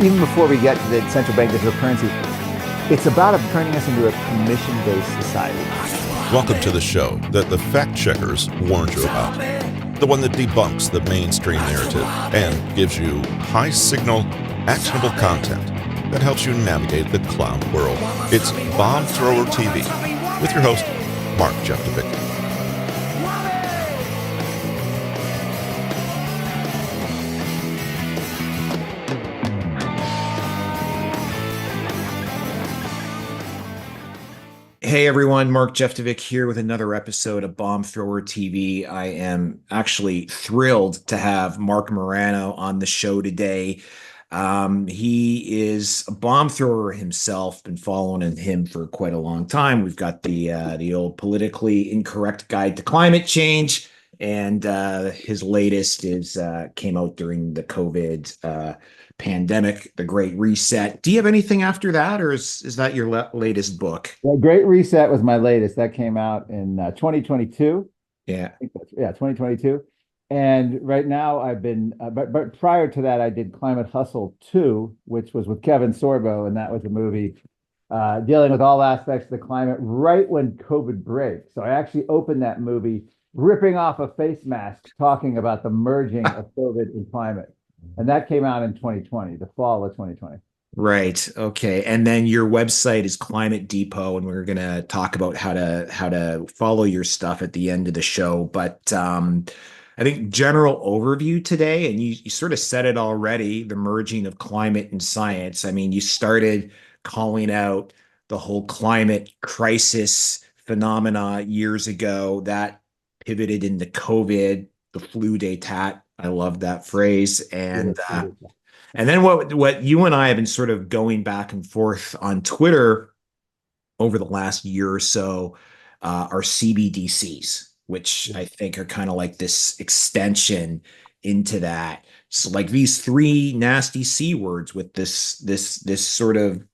even before we get to the central bank digital currency, it's about turning us into a commission-based society. Welcome to the show that the fact checkers warned you about. The one that debunks the mainstream narrative and gives you high signal, actionable content that helps you navigate the cloud world. It's BombthrowerTV with your host, Marc Morano. Hey everyone, Marc Morano here with another episode of Bomb Thrower TV. I am actually thrilled to have Marc Morano on the show today. He is a bomb thrower himself, been following him for quite a long time. We've got the old politically incorrect guide to climate change, and his latest is came out during the COVID pandemic, The Great Reset. Do you have anything after that, or is that your latest book? Well, Great Reset was my latest. That came out in 2022. Yeah. 2022. And right now I've been, but prior to that, I did Climate Hustle 2, which was with Kevin Sorbo, and that was a movie dealing with all aspects of the climate right when COVID breaks. So I actually opened that movie ripping off a face mask, talking about the merging of COVID and climate. And that came out in 2020, the fall of 2020. Right. Okay. And then your website is Climate Depot, and we're going to talk about how to follow your stuff at the end of the show. But I think general overview today, and you sort of said it already, the merging of climate and science. I mean, you started calling out the whole climate crisis phenomena years ago that pivoted into COVID, the flu d'etat. I love that phrase. And then what you and I have been sort of going back and forth on Twitter over the last year or so are CBDCs, which I think are kind of like this extension into that. So like these three nasty C words with this sort of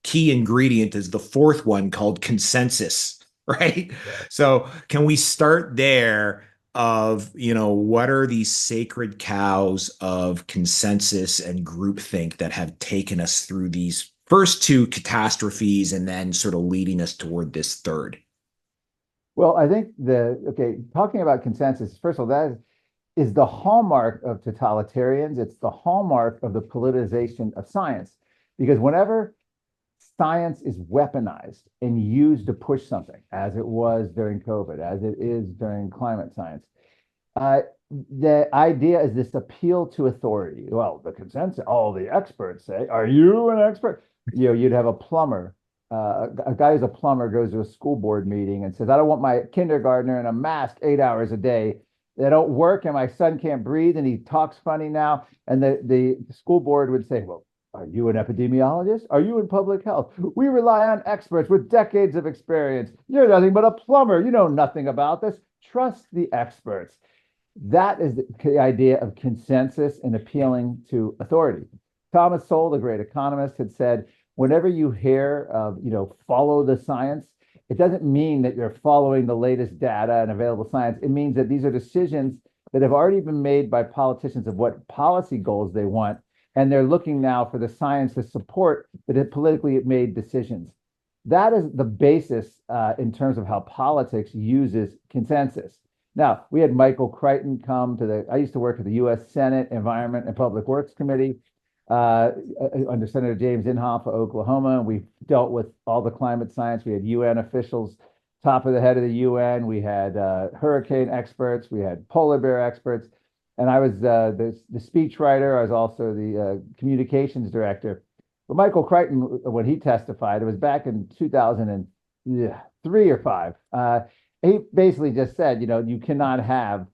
key ingredient is the fourth one called consensus, right? Yeah. So can we start there? Of, what are these sacred cows of consensus and groupthink that have taken us through these first two catastrophes and then sort of leading us toward this third? Well, I think talking about consensus, first of all, that is the hallmark of totalitarians. It's the hallmark of the politicization of science, because whenever science is weaponized and used to push something, as it was during COVID, as it is during climate science. The idea is this appeal to authority. Well, the consensus, all the experts say, are you an expert? You'd have a plumber, a guy who's a plumber goes to a school board meeting and says, I don't want my kindergartner in a mask 8 hours a day. They don't work and my son can't breathe and he talks funny now. And the school board would say, well, are you an epidemiologist? Are you in public health? We rely on experts with decades of experience. You're nothing but a plumber. You know nothing about this. Trust the experts. That is the idea of consensus and appealing to authority. Thomas Sowell, the great economist, had said, whenever you hear of, follow the science, it doesn't mean that you're following the latest data and available science. It means that these are decisions that have already been made by politicians of what policy goals they want. And they're looking now for the science to support the politically made decisions. That is the basis in terms of how politics uses consensus. Now, we had Michael Crichton come to I used to work at the U.S. Senate Environment and Public Works Committee under Senator James Inhofe of Oklahoma. And we dealt with all the climate science. We had UN officials, top of the head of the UN. We had hurricane experts. We had polar bear experts. And I was the speech writer. I was also the communications director. But Michael Crichton, when he testified, it was back in 2003 or 5. He basically just said, you cannot have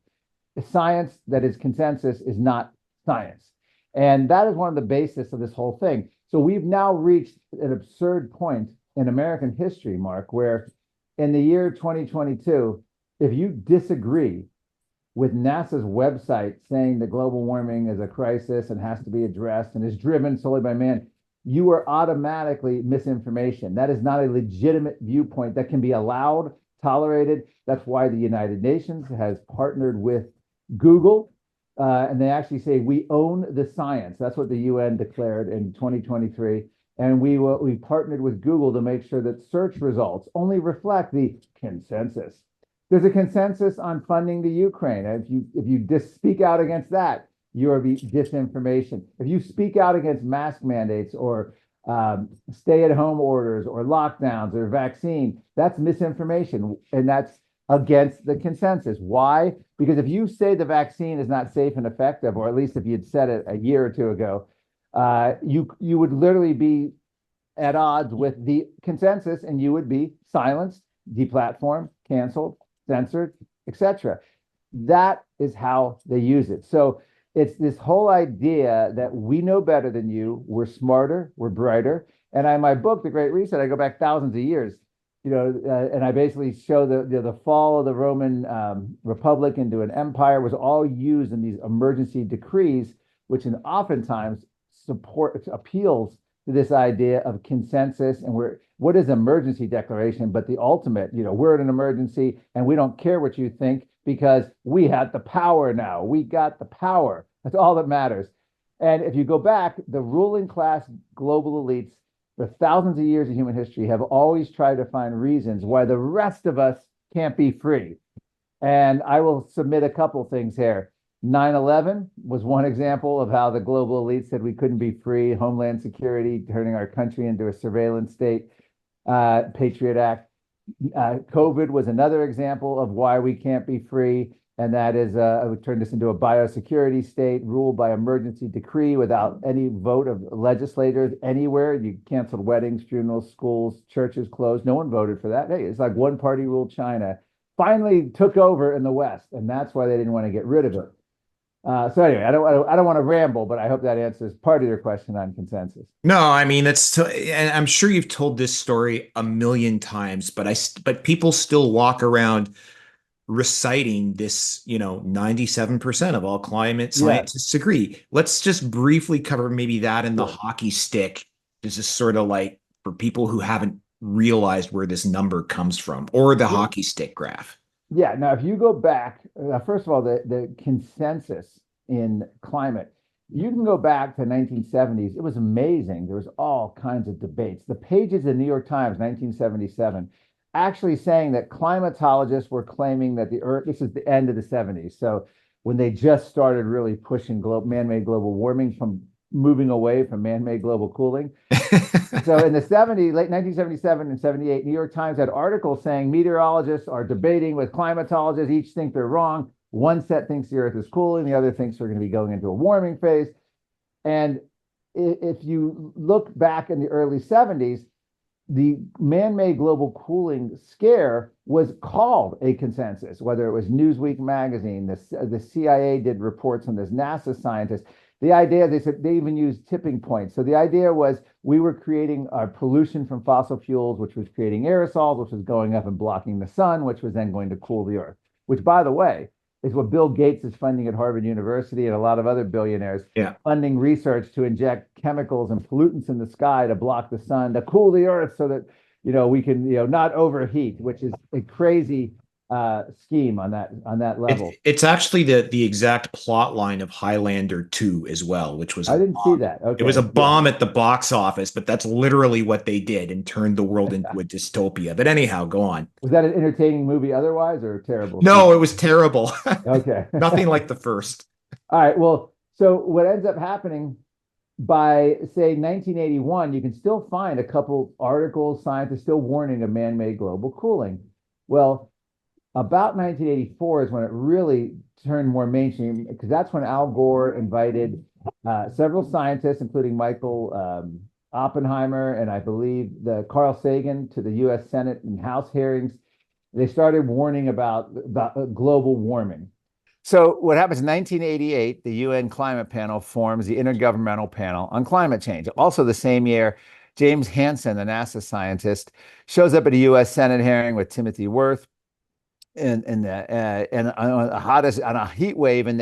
science that is consensus is not science. And that is one of the basis of this whole thing. So we've now reached an absurd point in American history, Mark, where in the year 2022, if you disagree with NASA's website saying that global warming is a crisis and has to be addressed and is driven solely by man, you are automatically misinformation. That is not a legitimate viewpoint that can be allowed, tolerated. That's why the United Nations has partnered with Google And they actually say we own the science. That's what the UN declared in 2023. And we partnered with Google to make sure that search results only reflect the consensus. There's a consensus on funding the Ukraine. If you speak out against that, you are disinformation. If you speak out against mask mandates or stay-at-home orders or lockdowns or vaccine, that's misinformation, and that's against the consensus. Why? Because if you say the vaccine is not safe and effective, or at least if you'd said it a year or two ago, you would literally be at odds with the consensus, and you would be silenced, deplatformed, canceled, censored, etc. That is how they use it. So it's this whole idea that we know better than you, we're smarter, we're brighter. And in my book, The Great Reset, I go back thousands of years, and I basically show the fall of the Roman Republic into an empire was all used in these emergency decrees, which oftentimes appeals to this idea of consensus. And what is emergency declaration but the ultimate, we're in an emergency and we don't care what you think because we have the power now. We got the power. That's all that matters. And if you go back, the ruling class global elites for thousands of years of human history have always tried to find reasons why the rest of us can't be free. And I will submit a couple things here. 9/11 was one example of how the global elite said we couldn't be free. Homeland Security turning our country into a surveillance state. Patriot Act. COVID was another example of why we can't be free, and that is we turned this into a biosecurity state ruled by emergency decree without any vote of legislators anywhere. You canceled weddings, funerals, schools, churches closed. No one voted for that. Hey, it's like one party ruled China. Finally took over in the West, and that's why they didn't want to get rid of it. So anyway, I don't want to ramble, but I hope that answers part of your question on consensus. No, I mean and I'm sure you've told this story a million times, but people still walk around reciting this, 97% of all climate scientists agree. Let's just briefly cover maybe that in the hockey stick. This is sort of like for people who haven't realized where this number comes from, or the hockey stick graph. Yeah. Now, if you go back, first of all, the consensus in climate, you can go back to 1970s. It was amazing. There was all kinds of debates. The pages in New York Times, 1977, actually saying that climatologists were claiming that the Earth, this is the end of the 70s. So when they just started really pushing man-made global warming from moving away from man-made global cooling. So in the late 1977 and 78, New York Times had articles saying meteorologists are debating with climatologists. Each think they're wrong. One set thinks the Earth is cooling. The other thinks we're going to be going into a warming phase. And if you look back in the early 70s, the man-made global cooling scare was called a consensus, whether it was Newsweek magazine, the CIA did reports on this, NASA scientists. The idea, they said they even used tipping points. So the idea was we were creating pollution from fossil fuels, which was creating aerosols, which was going up and blocking the sun, which was then going to cool the Earth, which, by the way, is what Bill Gates is funding at Harvard University and a lot of other billionaires, funding research to inject chemicals and pollutants in the sky to block the sun, to cool the Earth so that, we can, not overheat, which is a crazy scheme on that level. It's actually the exact plot line of Highlander 2 as well, which was I didn't see that. Okay. It was a bomb at the box office, but that's literally what they did and turned the world into a dystopia. But anyhow, go on. Was that an entertaining movie otherwise or terrible? No, it was terrible. Okay. Nothing like the first. All right. Well, so what ends up happening by, say, 1981, you can still find a couple articles, scientists still warning of man-made global cooling. Well, about 1984 is when it really turned more mainstream, because that's when Al Gore invited several scientists, including Michael Oppenheimer and I believe the Carl Sagan, to the U.S. Senate and House hearings. They started warning about global warming. So what happens in 1988, the UN Climate Panel forms the Intergovernmental Panel on Climate Change. Also the same year, James Hansen, the NASA scientist, shows up at a U.S. Senate hearing with Timothy Wirth, and on a heat wave, and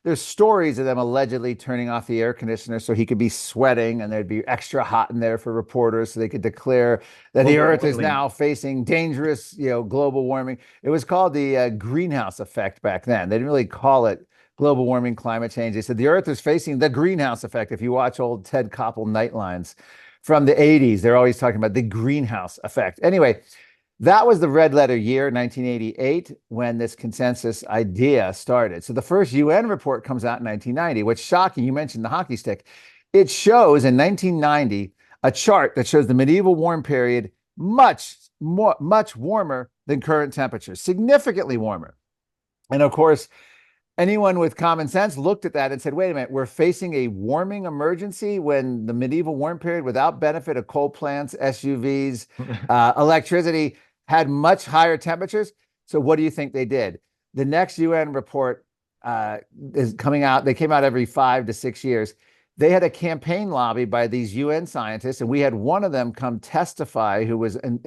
there's stories of them allegedly turning off the air conditioner so he could be sweating, and there'd be extra hot in there for reporters so they could declare that the Earth is now facing dangerous, global warming. It was called the greenhouse effect back then. They didn't really call it global warming, climate change. They said the Earth is facing the greenhouse effect. If you watch old Ted Koppel Nightlines from the 80s, they're always talking about the greenhouse effect. Anyway, that was the red letter year, 1988, when this consensus idea started. So the first UN report comes out in 1990, which is shocking. You mentioned the hockey stick. It shows in 1990 a chart that shows the medieval warm period much warmer than current temperatures, significantly warmer. And of course, anyone with common sense looked at that and said, wait a minute, we're facing a warming emergency when the medieval warm period, without benefit of coal plants, SUVs, electricity, had much higher temperatures. So what do you think they did? The next UN report is coming out. They came out every 5 to 6 years. They had a campaign lobby by these UN scientists, and we had one of them come testify who was in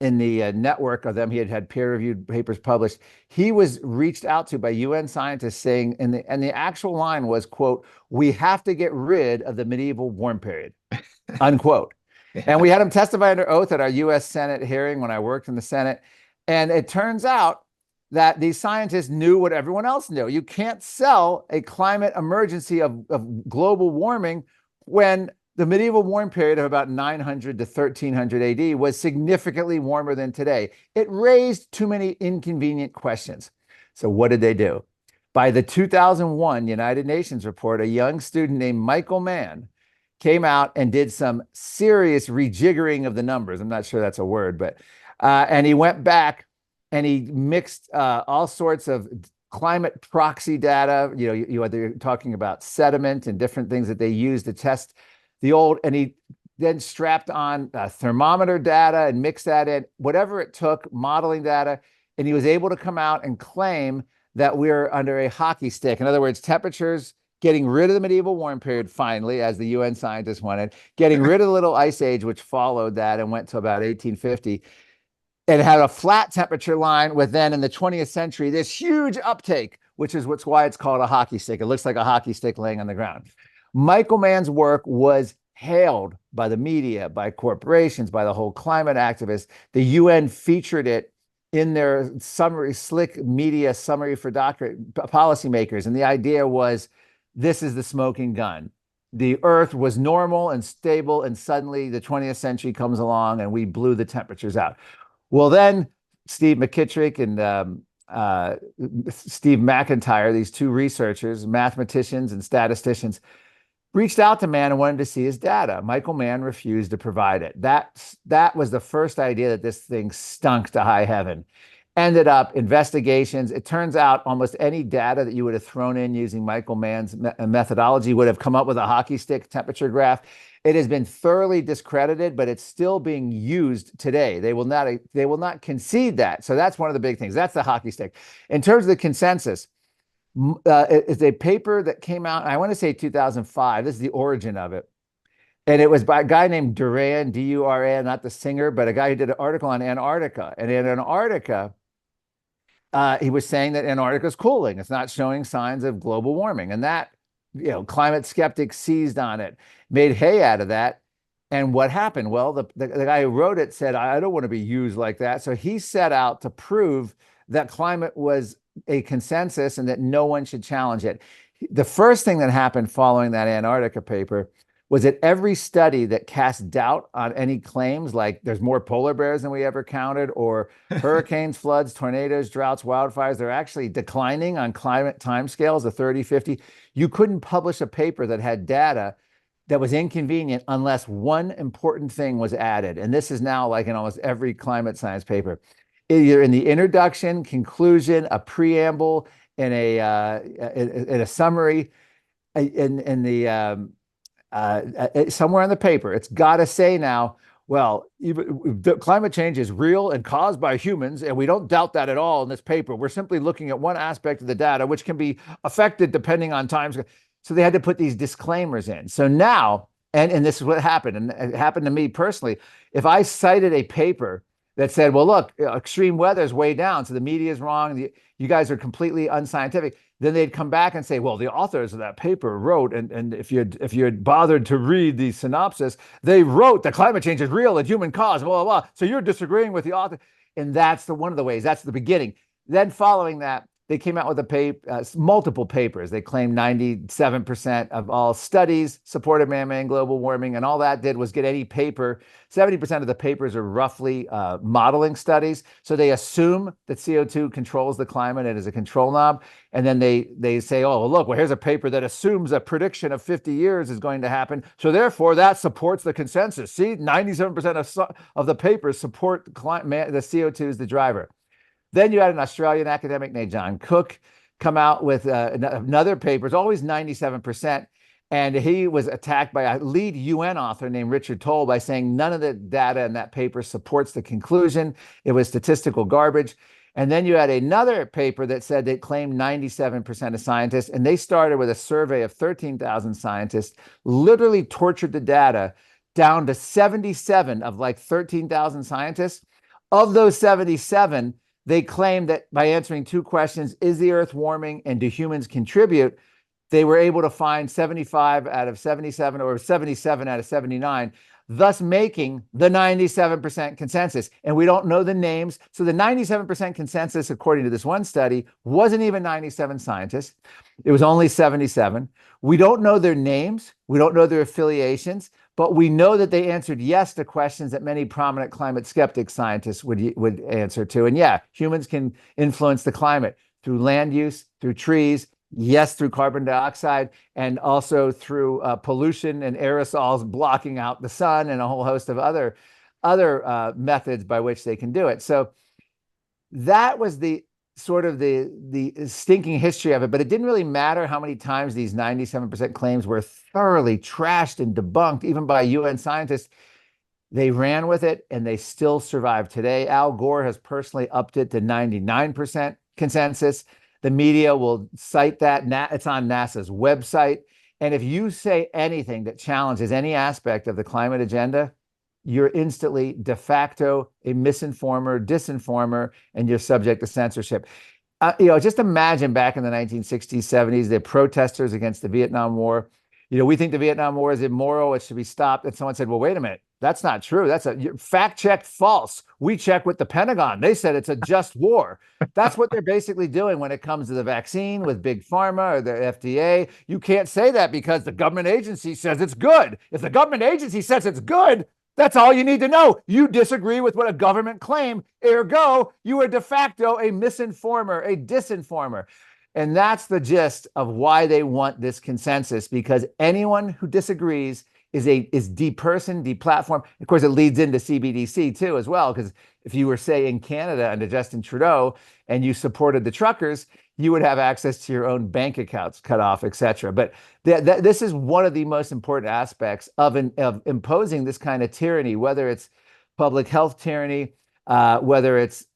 the network of them. He had peer-reviewed papers published. He was reached out to by UN scientists saying, and the actual line was, quote, "We have to get rid of the medieval warm period," unquote. Yeah. And we had him testify under oath at our US Senate hearing when I worked in the Senate. And it turns out that these scientists knew what everyone else knew. You can't sell a climate emergency of global warming when the medieval warm period of about 900 to 1300 AD was significantly warmer than today. It raised too many inconvenient questions. So what did they do? By the 2001 United Nations report, a young student named Michael Mann came out and did some serious rejiggering of the numbers. I'm not sure that's a word, but and he went back and he mixed all sorts of climate proxy data. You're talking about sediment and different things that they use to test the old, and he then strapped on thermometer data and mixed that in, whatever it took, modeling data, and he was able to come out and claim that we're under a hockey stick. In other words, temperatures getting rid of the medieval warm period finally, as the UN scientists wanted, getting rid of the little ice age, which followed that and went to about 1850. It had a flat temperature line with then in the 20th century, this huge uptake, which is why it's called a hockey stick. It looks like a hockey stick laying on the ground. Michael Mann's work was hailed by the media, by corporations, by the whole climate activists. The UN featured it in their summary, slick media summary for policymakers. And the idea was, this is the smoking gun. The Earth was normal and stable, and suddenly the 20th century comes along and we blew the temperatures out. Well, then Steve McKittrick and Steve McIntyre, these two researchers, mathematicians and statisticians, reached out to Mann and wanted to see his data. Michael Mann refused to provide it. That was the first idea that this thing stunk to high heaven. Ended up investigations. It turns out almost any data that you would have thrown in using Michael Mann's methodology would have come up with a hockey stick temperature graph. It has been thoroughly discredited, but it's still being used today. They will not concede that. So that's one of the big things. That's the hockey stick. In terms of the consensus, it's a paper that came out, I want to say 2005. This is the origin of it. And it was by a guy named Duran, D-U-R-A-N, not the singer, but a guy who did an article on Antarctica. And in Antarctica, he was saying that Antarctica is cooling. It's not showing signs of global warming. And that, climate skeptics seized on it, made hay out of that. And what happened? Well, the guy who wrote it said, I don't want to be used like that. So he set out to prove that climate was a consensus and that no one should challenge it. The first thing that happened following that Antarctica paper was that every study that cast doubt on any claims, like there's more polar bears than we ever counted, or hurricanes, floods, tornadoes, droughts, wildfires, they're actually declining on climate timescales of 30, 50. You couldn't publish a paper that had data that was inconvenient unless one important thing was added. And this is now like in almost every climate science paper. Either in the introduction, conclusion, a preamble, in a summary, in the somewhere in the paper, it's got to say now, well, climate change is real and caused by humans, and we don't doubt that at all in this paper. We're simply looking at one aspect of the data, which can be affected depending on times. So they had to put these disclaimers in. So now, and this is what happened, and it happened to me personally. If I cited a paper that said, well, look, extreme weather is way down, so the media is wrong, you guys are completely unscientific, then they'd come back and say, well, the authors of that paper wrote, and if you had bothered to read the synopsis, they wrote that climate change is real and human caused, blah, blah, blah. So you're disagreeing with the author. And that's one of the ways, that's the beginning. Then following that, they came out with a paper, multiple papers. They claimed 97% of all studies supported man-made global warming, and all that did was get any paper. 70% of the papers are roughly modeling studies. So they assume that CO2 controls the climate and is a control knob. And then they say, oh, look, well, here's a paper that assumes a prediction of 50 years is going to happen. So therefore, that supports the consensus. See, 97% of the papers support the CO2 is the driver. Then you had an Australian academic named John Cook come out with another paper. It's always 97%. And he was attacked by a lead UN author named Richard Toll by saying none of the data in that paper supports the conclusion. It was statistical garbage. And then you had another paper that said they claimed 97% of scientists, and they started with a survey of 13,000 scientists, literally tortured the data down to 77 of like 13,000 scientists. Of those 77, they claimed that by answering two questions, is the Earth warming and do humans contribute? They were able to find 75 out of 77 or 77 out of 79, thus making the 97% consensus. And we don't know the names. So the 97% consensus, according to this one study, wasn't even 97 scientists. It was only 77. We don't know their names. We don't know their affiliations, but we know that they answered yes to questions that many prominent climate skeptic scientists would answer to. And yeah, humans can influence the climate through land use, through trees, yes, through carbon dioxide, and also through pollution and aerosols blocking out the sun and a whole host of other methods by which they can do it. So that was the sort of the stinking history of it, but it didn't really matter how many times these 97% claims were thoroughly trashed and debunked, even by UN scientists. They ran with it and they still survive today. Al Gore has personally upped it to 99% consensus. The media will cite that. It's on NASA's website. And if you say anything that challenges any aspect of the climate agenda, you're instantly de facto a misinformer, disinformer, and you're subject to censorship. Just imagine back in the 1960s, 70s, the protesters against the Vietnam War. We think the Vietnam War is immoral. It should be stopped. And someone said, well, wait a minute. That's not true. That's a fact check false. We check with the Pentagon. They said it's a just war. That's what they're basically doing when it comes to the vaccine with Big Pharma or the FDA. You can't say that because the government agency says it's good. If the government agency says it's good, that's all you need to know. You disagree with what a government claim. Ergo, you are de facto a misinformer, a disinformer. And that's the gist of why they want this consensus, because anyone who disagrees is depersoned, deplatformed. Of course, it leads into CBDC too, as well, because if you were, say, in Canada under Justin Trudeau and you supported the truckers, you would have access to your own bank accounts cut off, et cetera. But this is one of the most important aspects of imposing this kind of tyranny, whether it's public health tyranny, whether it's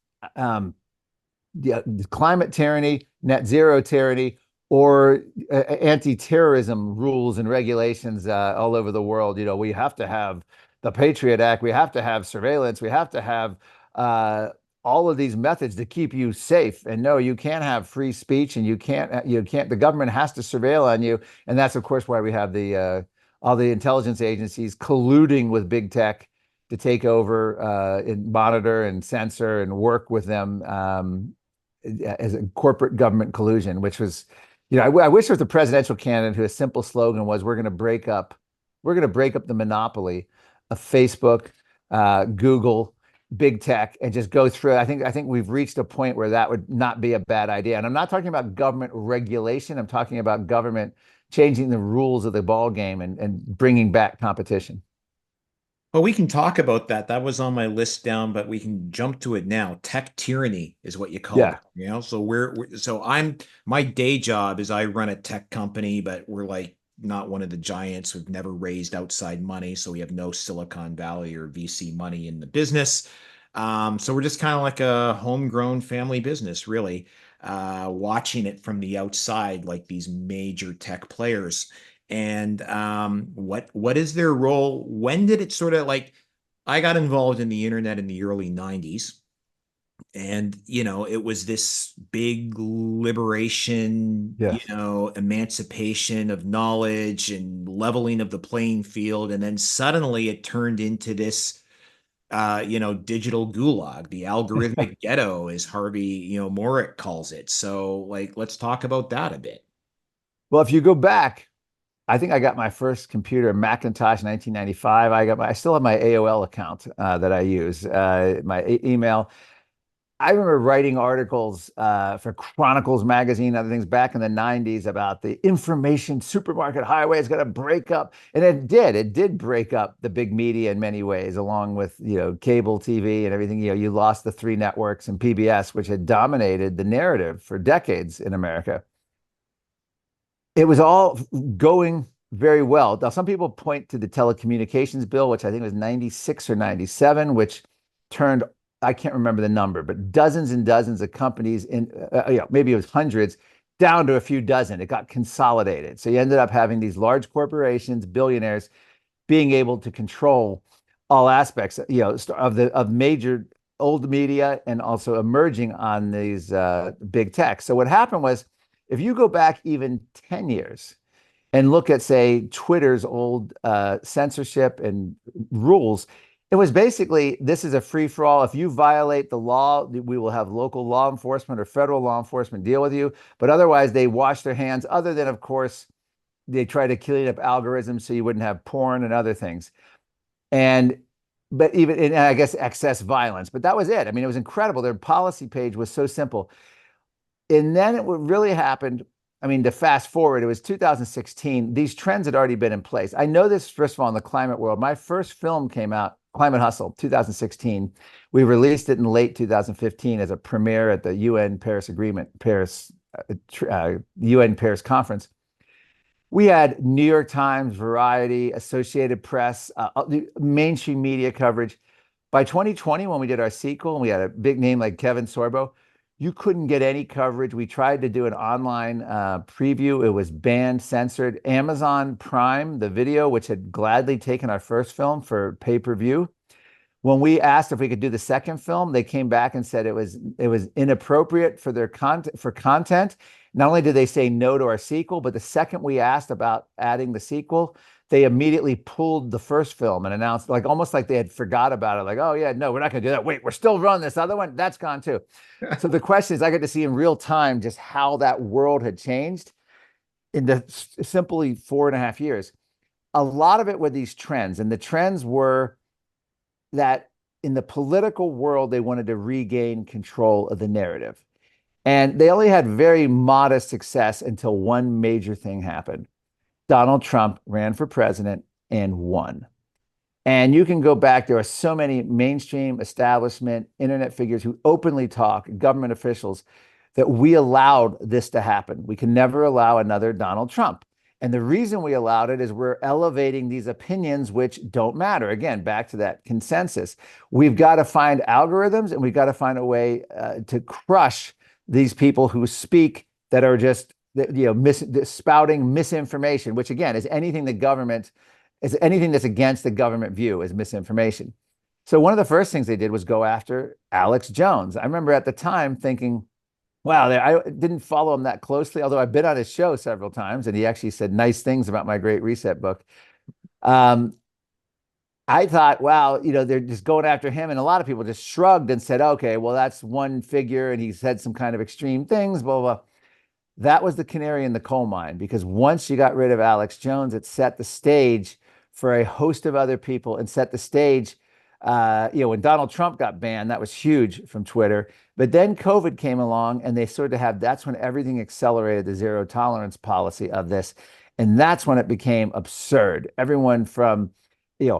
climate tyranny, net zero tyranny, or anti-terrorism rules and regulations all over the world. We have to have the Patriot Act. We have to have surveillance. We have to have all of these methods to keep you safe. And no, you can't have free speech, and you can't. The government has to surveil on you, and that's of course why we have all the intelligence agencies colluding with big tech to take over and monitor and censor and work with them as a corporate government collusion, which was. I wish there was a presidential candidate whose simple slogan was, we're going to break up the monopoly of Facebook, Google, big tech, and just go through it. I think we've reached a point where that would not be a bad idea. And I'm not talking about government regulation. I'm talking about government changing the rules of the ball game and bringing back competition. Well, we can talk about that. That was on my list down, but we can jump to it now. Tech tyranny is what you call it. So my day job is I run a tech company, but we're like not one of the giants. We've never raised outside money, so we have no Silicon Valley or VC money in the business. So we're just kind of like a homegrown family business, really, watching it from the outside, like these major tech players. And what is their role? When did it sort of I got involved in the internet in the early 90s, and it was this big liberation, emancipation of knowledge and leveling of the playing field, and then suddenly it turned into this digital gulag, the algorithmic ghetto, as Harvey, Morik calls it. So like, let's talk about that a bit. Well, if you go back, I think I got my first computer, Macintosh, 1995. I still have my AOL account that I use, my email. I remember writing articles for Chronicles magazine, other things back in the 90s about the information supermarket highway is going to break up. And it did. It did break up the big media in many ways, along with, cable TV and everything. You lost the three networks and PBS, which had dominated the narrative for decades in America. It was all going very well. Now, some people point to the telecommunications bill, which I think was 96 or 97, which turned, I can't remember the number, but dozens and dozens of companies maybe it was hundreds, down to a few dozen. It got consolidated. So you ended up having these large corporations, billionaires, being able to control all aspects, of major old media and also emerging on these big tech. So what happened was, if you go back even 10 years and look at, say, Twitter's old censorship and rules, it was basically, this is a free-for-all. If you violate the law, we will have local law enforcement or federal law enforcement deal with you. But otherwise, they wash their hands, other than, of course, they try to clean up algorithms so you wouldn't have porn and other things. But even, and I guess, excess violence. But that was it. I mean, it was incredible. Their policy page was so simple. And then what really happened, I mean, to fast forward, it was 2016. These trends had already been in place. I know this, first of all, in the climate world. My first film came out, Climate Hustle, 2016. We released it in late 2015 as a premiere at the UN Paris Agreement, UN Paris Conference. We had New York Times, Variety, Associated Press, mainstream media coverage. By 2020, when we did our sequel, and we had a big name like Kevin Sorbo, you couldn't get any coverage. We tried to do an online preview. It was banned, censored. Amazon Prime, the video, which had gladly taken our first film for pay-per-view, when we asked if we could do the second film, they came back and said it was inappropriate for their content. Not only did they say no to our sequel, but the second we asked about adding the sequel, they immediately pulled the first film and announced, like, almost like they had forgot about it. Like, oh yeah, no, we're not going to do that. Wait, we're still running this other one. That's gone too. So the question is, I got to see in real time just how that world had changed in the simply 4.5 years. A lot of it were these trends, and the trends were that in the political world, they wanted to regain control of the narrative. And they only had very modest success until one major thing happened. Donald Trump ran for president and won. And you can go back, there are so many mainstream establishment, internet figures who openly talk, government officials, that we allowed this to happen. We can never allow another Donald Trump. And the reason we allowed it is we're elevating these opinions which don't matter. Again, back to that consensus. We've got to find algorithms, and we've got to find a way to crush these people who speak that are just spouting misinformation, which again is anything that's against the government view is misinformation. So one of the first things they did was go after Alex Jones. I remember at the time thinking, wow, I didn't follow him that closely, although I've been on his show several times, and he actually said nice things about my Great Reset book. I thought, wow, they're just going after him. And a lot of people just shrugged and said, okay, well, that's one figure, and he said some kind of extreme things, blah, blah, blah. That was the canary in the coal mine, because once you got rid of Alex Jones, it set the stage for a host of other people and set the stage. When Donald Trump got banned, that was huge from Twitter. But then COVID came along, and they sort of that's when everything accelerated, the zero tolerance policy of this. And that's when it became absurd. Everyone from,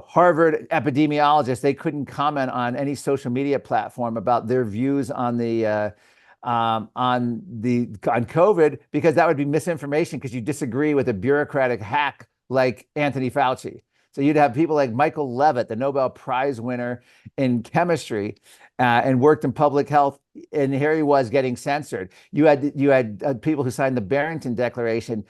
Harvard epidemiologists, they couldn't comment on any social media platform about their views on COVID, because that would be misinformation, because you disagree with a bureaucratic hack like Anthony Fauci. So you'd have people like Michael Levitt, the Nobel Prize winner in chemistry, and worked in public health, and here he was getting censored. You had people who signed the Barrington Declaration.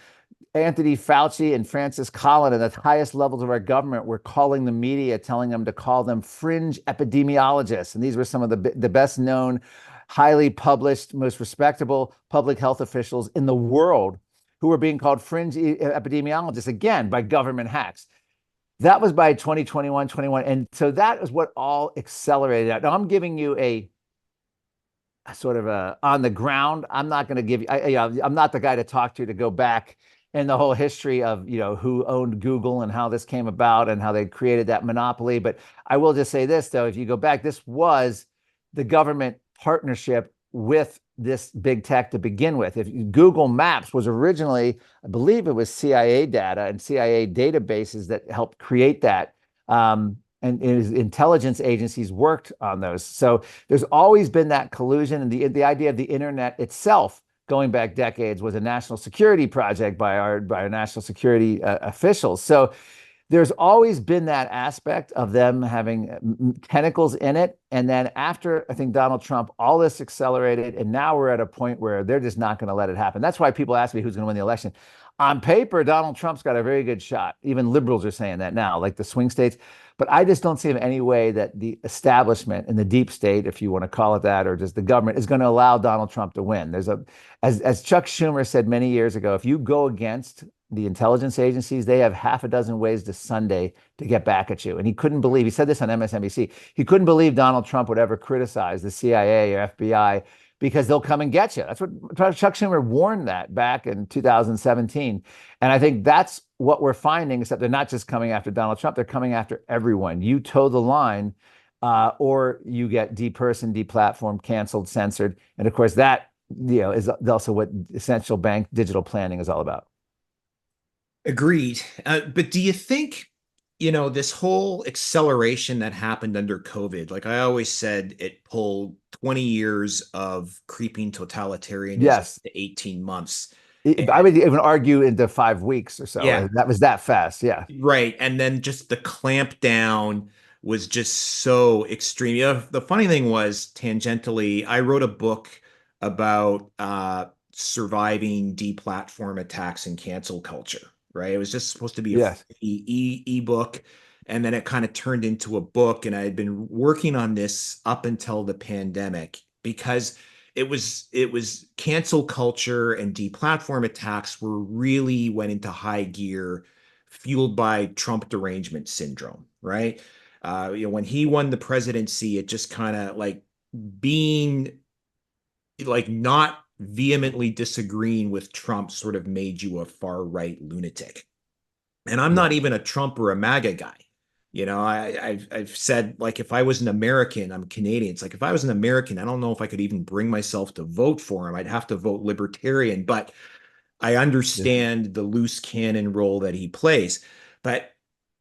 Anthony Fauci and Francis Collin, at the highest levels of our government, were calling the media, telling them to call them fringe epidemiologists. And these were some of the best known, highly published, most respectable public health officials in the world who were being called fringe epidemiologists, again, by government hacks. That was by 2021, 21. And so that is what all accelerated out. Now I'm giving you a sort of a on the ground. I'm not going to give you, I'm not the guy to talk to go back in the whole history of, who owned Google and how this came about and how they created that monopoly. But I will just say this, though, if you go back, this was the government partnership with this big tech to begin with. If Google Maps was originally, I believe it was CIA data and CIA databases that helped create that. And his intelligence agencies worked on those. So there's always been that collusion, and the idea of the internet itself, going back decades, was a national security project by our national security officials. So there's always been that aspect of them having tentacles in it. And then after, I think, Donald Trump, all this accelerated, and now we're at a point where they're just not going to let it happen. That's why people ask me who's going to win the election. On paper, Donald Trump's got a very good shot. Even liberals are saying that now, like the swing states. But I just don't see any way that the establishment and the deep state, if you want to call it that, or just the government, is going to allow Donald Trump to win. As Chuck Schumer said many years ago, if you go against the intelligence agencies, they have half a dozen ways to Sunday to get back at you. And he said this on MSNBC, he couldn't believe Donald Trump would ever criticize the CIA or FBI because they'll come and get you. That's what Chuck Schumer warned that back in 2017. And I think that's what we're finding, except they're not just coming after Donald Trump, they're coming after everyone. You toe the line, or you get depersoned, deplatformed, canceled, censored. And of course, that is also what central bank digital planning is all about. Agreed. But do you think, this whole acceleration that happened under COVID, like I always said, it pulled 20 years of creeping totalitarianism Yes. to 18 months. I would even argue into 5 weeks or so. Yeah. That was that fast. Yeah. Right. And then just the clamp down was just so extreme. The funny thing was, tangentially, I wrote a book about surviving deplatform attacks and cancel culture. Right. It was just supposed to be a e-book. And then it kind of turned into a book. And I had been working on this up until the pandemic because it was cancel culture and deplatform attacks really went into high gear, fueled by Trump derangement syndrome. Right. When he won the presidency, it just kind of like being like not vehemently disagreeing with Trump sort of made you a far right lunatic. And I'm not even a Trump or a MAGA guy. I've said, like, if I was an American, I'm Canadian. It's like, if I was an American, I don't know if I could even bring myself to vote for him. I'd have to vote libertarian, but I understand the loose cannon role that he plays. But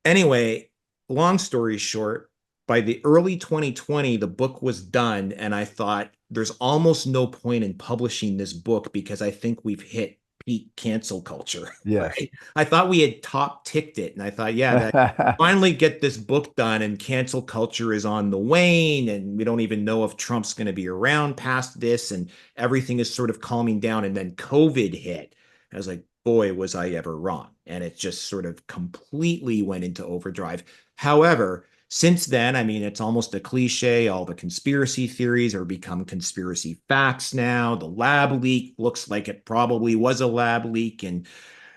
anyway, long story short, by the early 2020, the book was done. And I thought, there's almost no point in publishing this book because I think we've hit peak cancel culture. Yeah. Right? I thought we had top ticked it. And I thought, that finally get this book done and cancel culture is on the wane. And we don't even know if Trump's going to be around past this. And everything is sort of calming down. And then COVID hit. I was like, boy, was I ever wrong. And it just sort of completely went into overdrive. However, since then, I mean, it's almost a cliche. All the conspiracy theories are become conspiracy facts now. The lab leak looks like it probably was a lab leak, and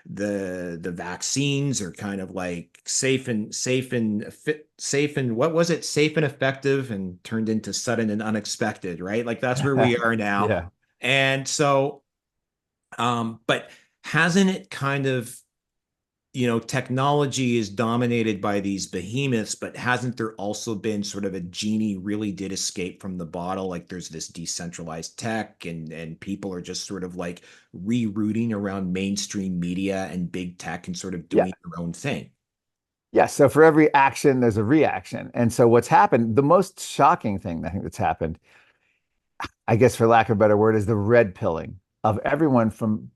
the vaccines are kind of like safe and what was it? Safe and effective, and turned into sudden and unexpected, right? Like that's where we are now. Yeah. And so, but hasn't it kind of, technology is dominated by these behemoths, but hasn't there also been sort of a genie really did escape from the bottle? Like there's this decentralized tech and people are just sort of like rerouting around mainstream media and big tech and sort of doing their own thing. Yeah. So for every action, there's a reaction. And so what's happened, the most shocking thing I think that's happened, I guess for lack of a better word, is the red pilling of everyone from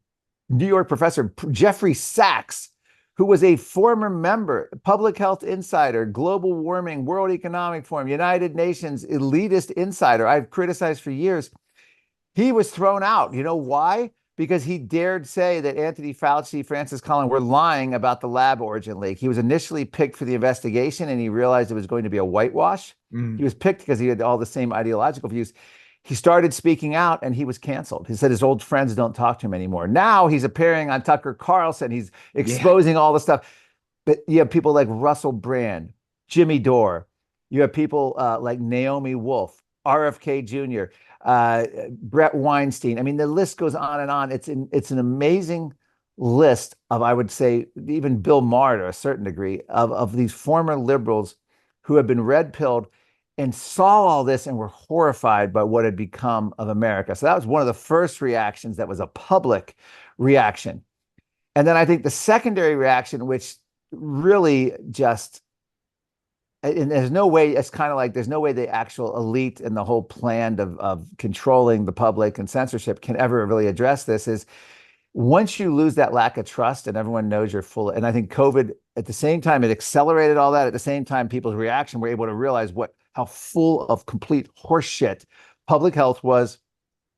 New York professor Jeffrey Sachs, who was a former member, Public Health Insider, Global Warming, World Economic Forum, United Nations elitist insider I've criticized for years. He was thrown out. You know why? Because he dared say that Anthony Fauci, Francis Collins were lying about the lab origin leak. He was initially picked for the investigation and he realized it was going to be a whitewash. He was picked because he had all the same ideological views. He started speaking out and he was canceled. He said his old friends don't talk to him anymore. Now he's appearing on Tucker Carlson. He's exposing all the stuff. But you have people like Russell Brand, Jimmy Dore. You have people like Naomi Wolf, RFK Jr., Brett Weinstein. I mean, the list goes on and on. It's an amazing list of, I would say, even Bill Maher to a certain degree, of these former liberals who have been red pilled and saw all this and were horrified by what had become of America. So that was one of the first reactions that was a public reaction. And then I think the secondary reaction, which really just, and there's no way, it's kind of like there's no way the actual elite and the whole plan of controlling the public and censorship can ever really address this, is once you lose that lack of trust and everyone knows you're full. And I think COVID, at the same time, it accelerated all that. At the same time, people's reaction were able to realize how full of complete horseshit public health was,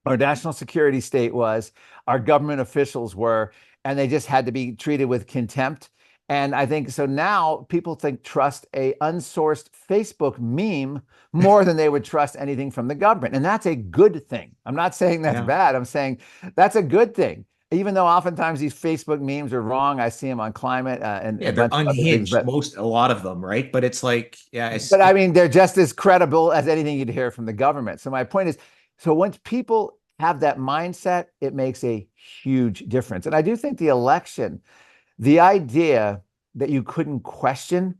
our national security state was, our government officials were, and they just had to be treated with contempt. And I think so now people trust a unsourced Facebook meme more than they would trust anything from the government. And that's a good thing. I'm not saying that's bad. I'm saying that's a good thing. Even though oftentimes these Facebook memes are wrong, I see them on climate and they're unhinged, a lot of them, right? But it's like, but I mean, they're just as credible as anything you'd hear from the government. So my point is, so once people have that mindset, it makes a huge difference. And I do think the election, the idea that you couldn't question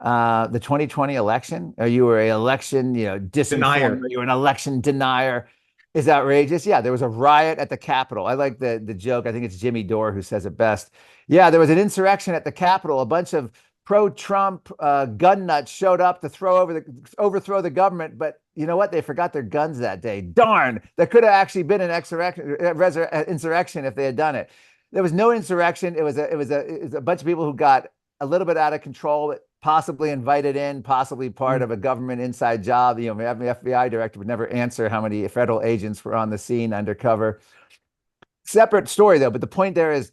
the 2020 election, or you were an election, disinformer, you were an election denier, is outrageous. Yeah, there was a riot at the Capitol. I like the joke. I think it's Jimmy Dore who says it best. Yeah, there was an insurrection at the Capitol. A bunch of pro-Trump gun nuts showed up to overthrow the government, but you know what? They forgot their guns that day. Darn, there could have actually been an insurrection if they had done it. There was no insurrection. It was a bunch of people who got a little bit out of control, possibly invited in, possibly part of a government inside job. The FBI director would never answer how many federal agents were on the scene undercover. Separate story though, but the point there is,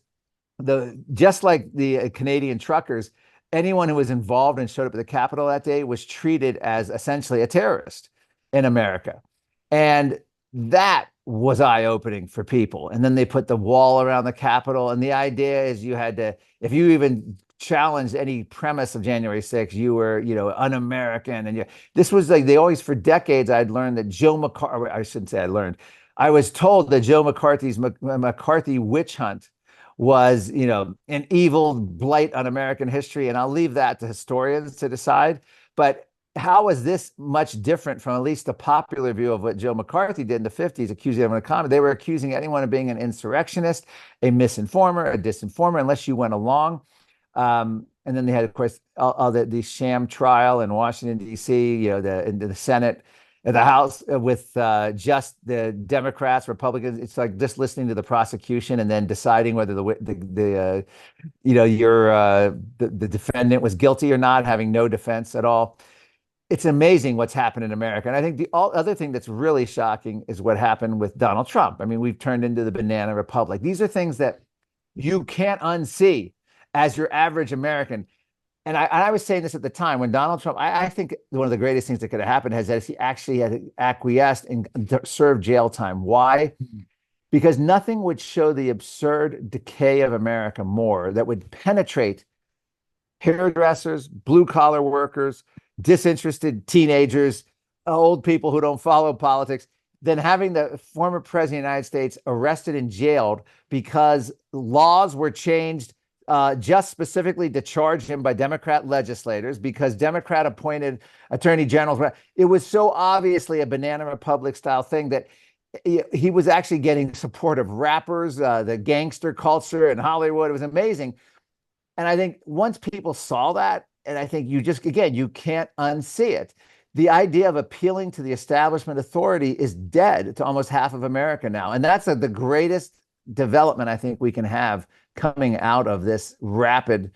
just like the Canadian truckers, anyone who was involved and showed up at the Capitol that day was treated as essentially a terrorist in America. And that was eye-opening for people. And then they put the wall around the Capitol. And the idea is you had to, if you even challenged any premise of January 6th, you were, un-American. And this was like, they always, for decades, I'd learned that Joe McCarthy, I shouldn't say I learned, I was told that Joe McCarthy's McCarthy witch hunt was, an evil blight on American history. And I'll leave that to historians to decide. But how is this much different from at least the popular view of what Joe McCarthy did in the 50s, accusing everyone of comedy? They were accusing anyone of being an insurrectionist, a misinformer, a disinformer, unless you went along. And then they had, of course, all the sham trial in Washington, D.C., the Senate, the House with just the Democrats, Republicans. It's like just listening to the prosecution and then deciding whether the defendant was guilty or not, having no defense at all. It's amazing what's happened in America. And I think the other thing that's really shocking is what happened with Donald Trump. I mean, we've turned into the banana republic. These are things that you can't unsee as your average American. And I was saying this at the time when Donald Trump, I think one of the greatest things that could have happened is that he actually had acquiesced and served jail time. Why? Because nothing would show the absurd decay of America more, that would penetrate hairdressers, blue collar workers, disinterested teenagers, old people who don't follow politics, than having the former president of the United States arrested and jailed because laws were changed just specifically to charge him by Democrat legislators, because Democrat appointed attorney generals. It was so obviously a banana republic style thing that he was actually getting support of rappers, the gangster culture in Hollywood. It was amazing. And I think once people saw that, and I think you can't unsee it. The idea of appealing to the establishment authority is dead to almost half of America now. And that's the greatest development I think we can have coming out of this rapid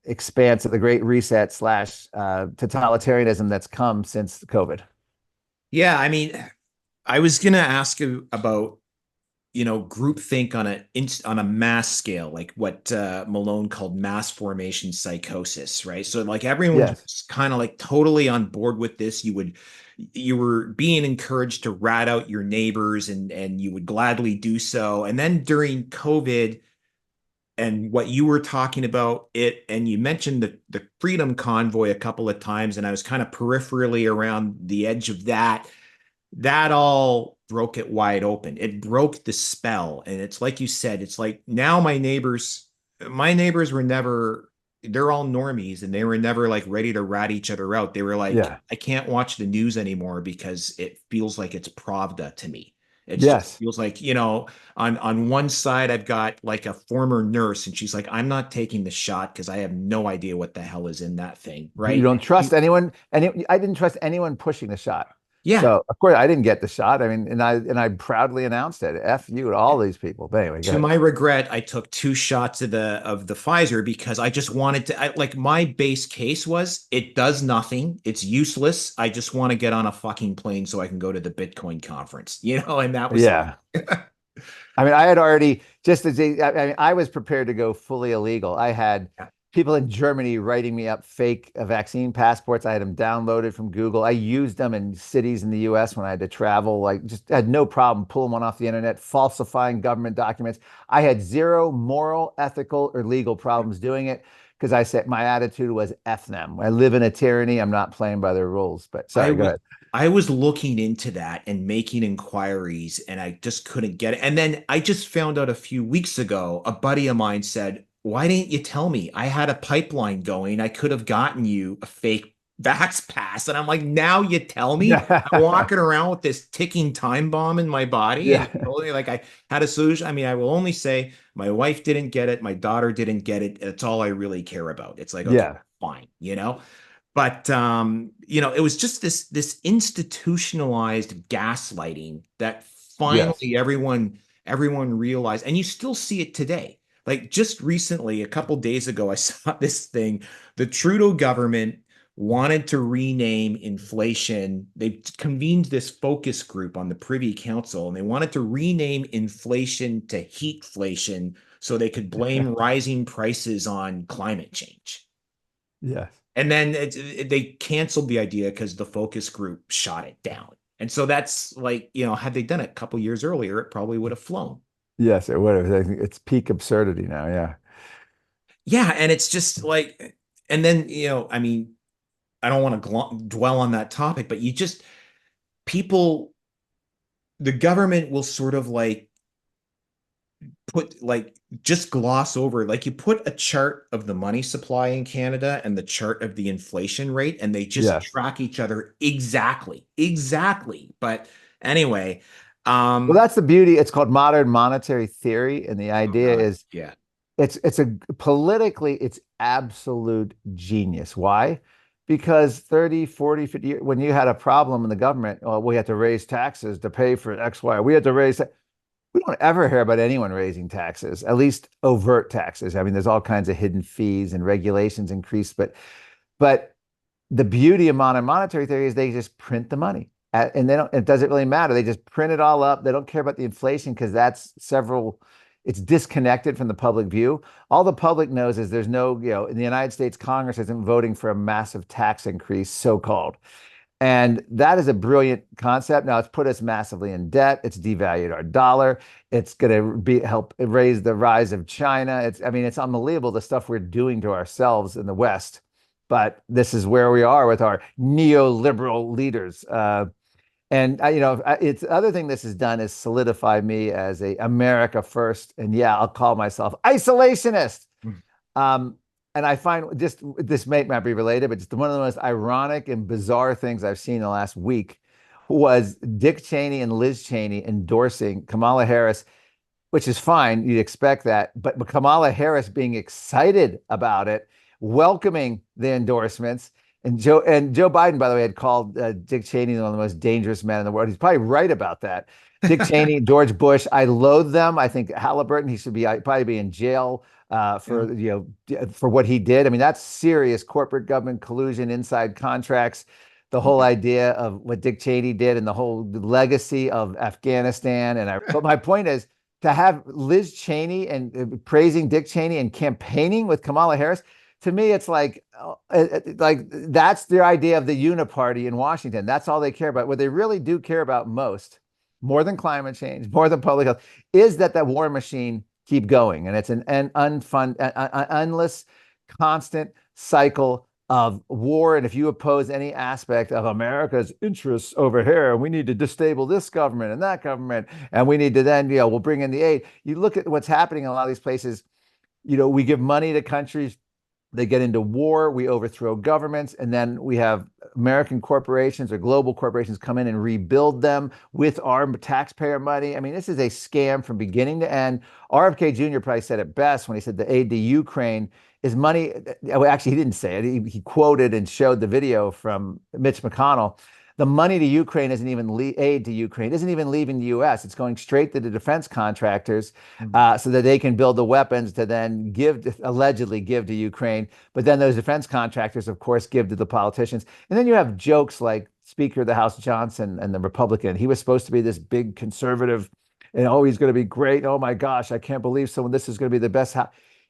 expanse of the Great Reset / totalitarianism that's come since COVID. Yeah, I mean, I was going to ask you about, groupthink on a mass scale, like what Malone called mass formation psychosis, right? So like everyone was kind of like totally on board with this. You were being encouraged to rat out your neighbors and you would gladly do so. And then during COVID, and what you were talking about it, and you mentioned the Freedom Convoy a couple of times, and I was kind of peripherally around the edge of that. That all broke it wide open. It broke the spell. And it's like you said, it's like now my neighbors were never, they're all normies and they were never like ready to rat each other out. They were like, Yeah. I can't watch the news anymore because it feels like it's Pravda to me. It just Yes. feels like, on one side, I've got like a former nurse, and she's like, I'm not taking the shot because I have no idea what the hell is in that thing. You Right. don't trust anyone. I didn't trust anyone pushing the shot. Yeah. So of course I didn't get the shot. I mean, and I proudly announced it. F you to all these people. But anyway, go To ahead. my regret, I took 2 shots of the Pfizer because I just wanted to. Like my base case was, it does nothing, it's useless. I just want to get on a fucking plane so I can go to the Bitcoin conference, and that was it. Yeah. I mean, I had already just as I was prepared to go fully illegal. I had Yeah. people in Germany writing me up fake vaccine passports. I had them downloaded from Google. I used them in cities in the US when I had to travel. Like, just had no problem pulling one off the internet, falsifying government documents. I had zero moral, ethical, or legal problems doing it because I said my attitude was F them. I live in a tyranny. I'm not playing by their rules. But I sorry, go was ahead. I was looking into that and making inquiries, and I just couldn't get it. And then I just found out a few weeks ago, a buddy of mine said, "Why didn't you tell me? I had a pipeline going. I could have gotten you a fake Vax pass." And I'm like, "Now you tell me? I'm Yeah. walking around with this ticking time bomb in my body." And Yeah. you told me like I had a solution. I mean, I will only say my wife didn't get it, my daughter didn't get it. That's all I really care about. It's like, okay, Yeah. fine. But it was just this institutionalized gaslighting that Yes. finally everyone realized, and you still see it today. Like just recently, a couple days ago, I saw this thing. The Trudeau government wanted to rename inflation. They convened this focus group on the Privy Council, and they wanted to rename inflation to heatflation so they could blame rising prices on climate change. Yes. And then they canceled the idea because the focus group shot it down. And so that's like, had they done it a couple years earlier, it probably would have flown. Yes, it would have. It's peak absurdity now. Yeah. Yeah. And it's just like, and then, I mean, I don't want to dwell on that topic, but people, the government will sort of like put like just gloss over, like you put a chart of the money supply in Canada and the chart of the inflation rate, and they just Yes. track each other exactly. But anyway, Well, that's the beauty. It's called modern monetary theory. And the oh idea God, is yeah, it's a politically, it's absolute genius. Why? Because 30, 40, 50 years, when you had a problem in the government, oh, we had to raise taxes to pay for X, Y. We had to raise that. We don't ever hear about anyone raising taxes, at least overt taxes. I mean, there's all kinds of hidden fees and regulations increase, but the beauty of modern monetary theory is they just print the money. And they don't, it doesn't really matter. They just print it all up. They don't care about the inflation because it's disconnected from the public view. All the public knows is there's no, in the United States, Congress isn't voting for a massive tax increase, so-called. And that is a brilliant concept. Now it's put us massively in debt. It's devalued our dollar. It's going to help raise the rise of China. I mean, it's unbelievable the stuff we're doing to ourselves in the West. But this is where we are with our neoliberal leaders. It's the other thing this has done is solidify me as a America first. And yeah, I'll call myself isolationist. Um, and I find just this may not be related, but just one of the most ironic and bizarre things I've seen in the last week was Dick Cheney and Liz Cheney endorsing Kamala Harris, which is fine. You'd expect that. But Kamala Harris being excited about it, welcoming the endorsements. And Joe Biden, by the way, had called Dick Cheney one of the most dangerous men in the world. He's probably right about that. Dick Cheney, George Bush, I loathe them. I think Halliburton, he should probably be in jail yeah. for what he did. I mean, that's serious corporate government collusion, inside contracts. The whole idea of what Dick Cheney did and the whole legacy of Afghanistan. But my point is to have Liz Cheney and praising Dick Cheney and campaigning with Kamala Harris. To me, it's like that's their idea of the uniparty in Washington. That's all they care about. What they really do care about most, more than climate change, more than public health, is that war machine keep going. And it's an endless, constant cycle of war. And if you oppose any aspect of America's interests over here, we need to destabilize this government and that government, and we need to then, we'll bring in the aid. You look at what's happening in a lot of these places. We give money to countries, they get into war, we overthrow governments, and then we have American corporations or global corporations come in and rebuild them with our taxpayer money. I mean, this is a scam from beginning to end. RFK Jr. probably said it best when he said the aid to Ukraine is money. Well, actually, he didn't say it. He quoted and showed the video from Mitch McConnell. The money to Ukraine isn't even aid to Ukraine, isn't even leaving the U.S. It's going straight to the defense contractors so that they can build the weapons to then allegedly give to Ukraine. But then those defense contractors, of course, give to the politicians. And then you have jokes like Speaker of the House Johnson and the Republican. He was supposed to be this big conservative and, oh, he's going to be great. Oh, my gosh, I can't believe this is going to be the best.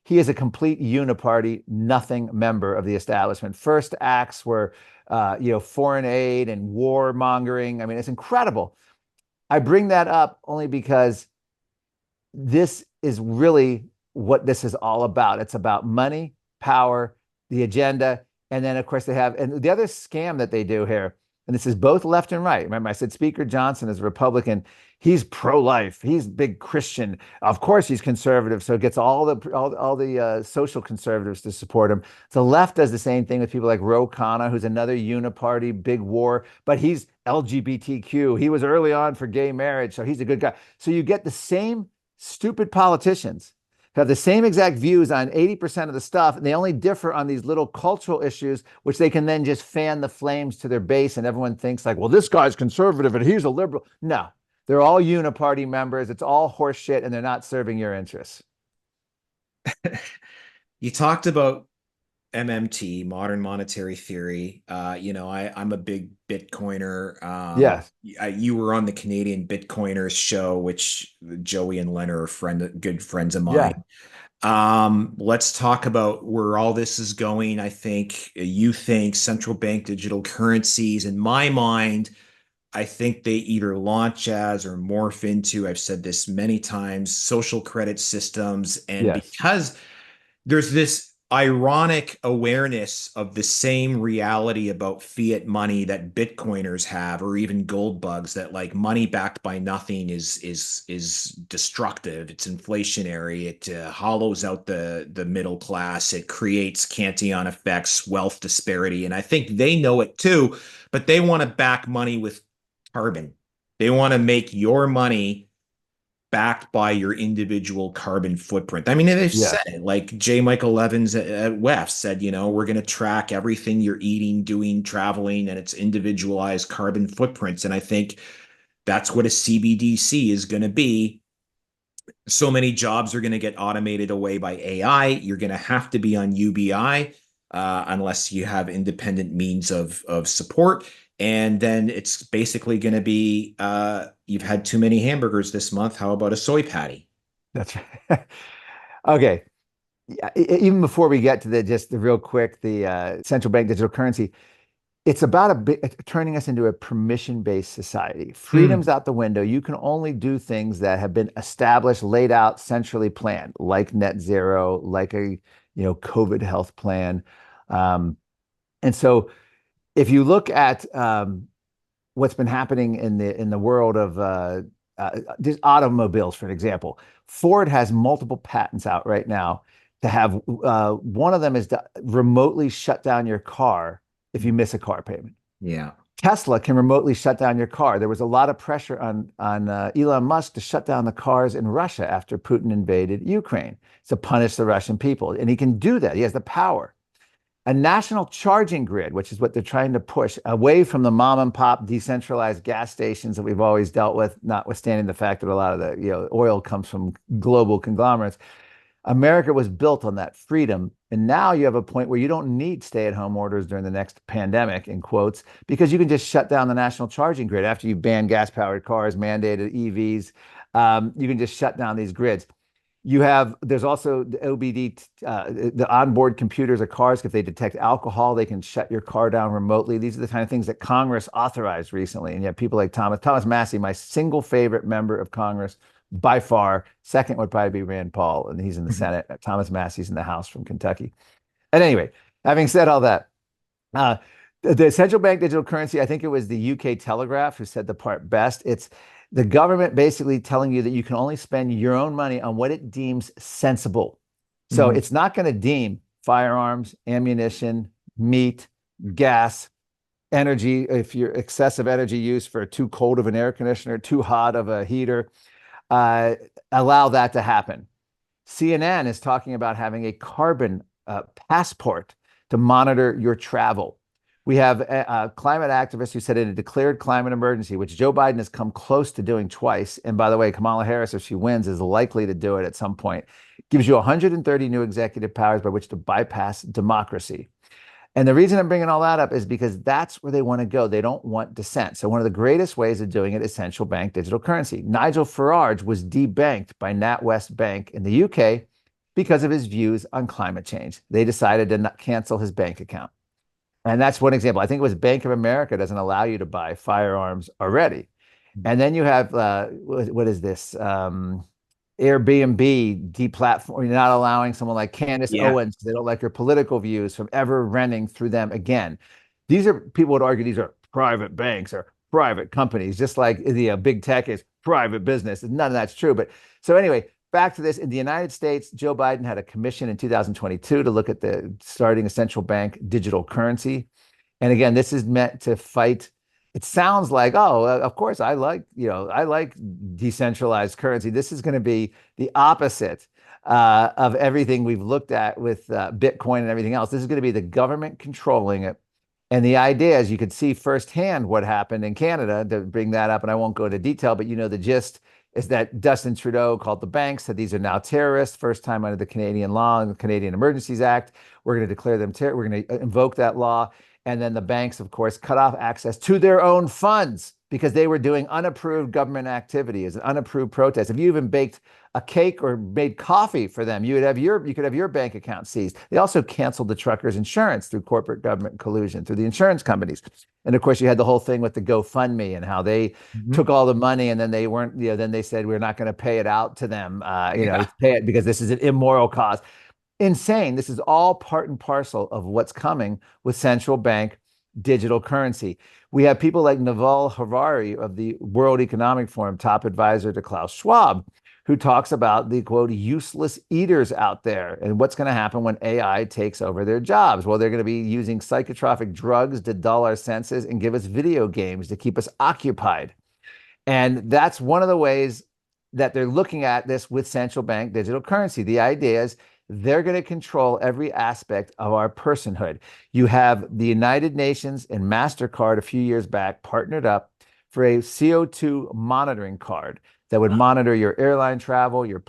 He is a complete uniparty, nothing member of the establishment. First acts were foreign aid and warmongering. I mean, it's incredible. I bring that up only because this is really what this is all about. It's about money, power, the agenda. And then, of course, and the other scam that they do here, and this is both left and right. Remember, I said Speaker Johnson is a Republican. He's pro-life. He's big Christian. Of course, he's conservative, so it gets all the social conservatives to support him. The left does the same thing with people like Ro Khanna, who's another uniparty, big war, but he's LGBTQ. He was early on for gay marriage, so he's a good guy. So you get the same stupid politicians who have the same exact views on 80% of the stuff, and they only differ on these little cultural issues, which they can then just fan the flames to their base, and everyone thinks like, well, this guy's conservative and he's a liberal. No. They're all uniparty members. It's all horse shit, and they're not serving your interests. You talked about MMT, modern monetary theory. I'm a big Bitcoiner. Yes. You were on the Canadian Bitcoiners show, which Joey and Len are good friends of mine. Yeah. Let's talk about where all this is going. I think you think central bank digital currencies, in my mind, I think they either launch as or morph into, I've said this many times, social credit systems. And yes, because there's this ironic awareness of the same reality about fiat money that Bitcoiners have, or even gold bugs, that like money backed by nothing is destructive. It's inflationary. It hollows out the middle class. It creates Cantillon effects, wealth disparity. And I think they know it too, but they want to back money with carbon. They want to make your money backed by your individual carbon footprint. I mean, they've said it, like J. Michael Evans at WEF said, we're going to track everything you're eating, doing, traveling, and its individualized carbon footprints. And I think that's what a CBDC is going to be. So many jobs are going to get automated away by AI. You're going to have to be on UBI unless you have independent means of support. And then it's basically going to be, you've had too many hamburgers this month. How about a soy patty? That's right. Okay. Yeah, even before we get to the real quick, the central bank digital currency, it's about turning us into a permission-based society. Freedom's out the window. You can only do things that have been established, laid out, centrally planned, like net zero, like a COVID health plan. And so if you look at what's been happening in the world of just automobiles, for example, Ford has multiple patents out right now to have one of them is to remotely shut down your car if you miss a car payment. Yeah. Tesla can remotely shut down your car. There was a lot of pressure on Elon Musk to shut down the cars in Russia after Putin invaded Ukraine to punish the Russian people. And he can do that. He has the power. A national charging grid, which is what they're trying to push away from the mom and pop decentralized gas stations that we've always dealt with, notwithstanding the fact that a lot of the oil comes from global conglomerates. America was built on that freedom. And now you have a point where you don't need stay-at-home orders during the next pandemic, in quotes, because you can just shut down the national charging grid after you ban gas-powered cars, mandated EVs. You can just shut down these grids. There's also the OBD, the onboard computers of cars. If they detect alcohol, they can shut your car down remotely. These are the kind of things that Congress authorized recently. And you have people like Thomas Massey, my single favorite member of Congress, by far. Second would probably be Rand Paul, and he's in the Senate. Thomas Massey's in the House from Kentucky. And anyway, having said all that, uh, the central bank digital currency, I think it was the UK Telegraph who said the part best. It's the government basically telling you that you can only spend your own money on what it deems sensible. So it's not going to deem firearms, ammunition, meat, gas, energy, if you're excessive energy use for too cold of an air conditioner, too hot of a heater, allow that to happen. CNN is talking about having a carbon passport to monitor your travel. We have climate activists who said in a declared climate emergency, which Joe Biden has come close to doing twice. And by the way, Kamala Harris, if she wins, is likely to do it at some point. Gives you 130 new executive powers by which to bypass democracy. And the reason I'm bringing all that up is because that's where they want to go. They don't want dissent. So one of the greatest ways of doing it is central bank digital currency. Nigel Farage was debanked by NatWest Bank in the UK because of his views on climate change. They decided to not cancel his bank account. And that's one example. I think it was Bank of America doesn't allow you to buy firearms already. And then you have, what is this? Airbnb deplatform. You're not allowing someone like Candace Owens, they don't like her political views, from ever renting through them again. These are, people would argue these are private banks or private companies, just like the big tech is private business. None of that's true. But so anyway, back to this. In the United States, Joe Biden had a commission in 2022 to look at the starting a central bank digital currency. And again, this is meant to fight. It sounds like, oh, of course, I like decentralized currency. This is going to be the opposite of everything we've looked at with Bitcoin and everything else. This is going to be the government controlling it. And the idea is you could see firsthand what happened in Canada, to bring that up, and I won't go into detail, but the gist is that Justin Trudeau called the banks, said these are now terrorists, first time under the Canadian law and the Canadian Emergencies Act. We're going to declare them terror. We're going to invoke that law. And then the banks, of course, cut off access to their own funds because they were doing unapproved government activity as an unapproved protest. If you even baked a cake or made coffee for them, you could have your bank account seized. They also canceled the truckers' insurance through corporate government collusion, through the insurance companies. And of course, you had the whole thing with the GoFundMe and how they took all the money and then they weren't, then they said, we're not going to pay it out to them, pay it because this is an immoral cause. Insane. This is all part and parcel of what's coming with central bank digital currency. We have people like Naval Harari of the World Economic Forum, top advisor to Klaus Schwab, who talks about the, quote, useless eaters out there and what's going to happen when AI takes over their jobs. Well, they're going to be using psychotropic drugs to dull our senses and give us video games to keep us occupied. And that's one of the ways that they're looking at this with central bank digital currency. The idea is they're going to control every aspect of our personhood. You have the United Nations and MasterCard a few years back partnered up for a CO2 monitoring card that would monitor your airline travel, your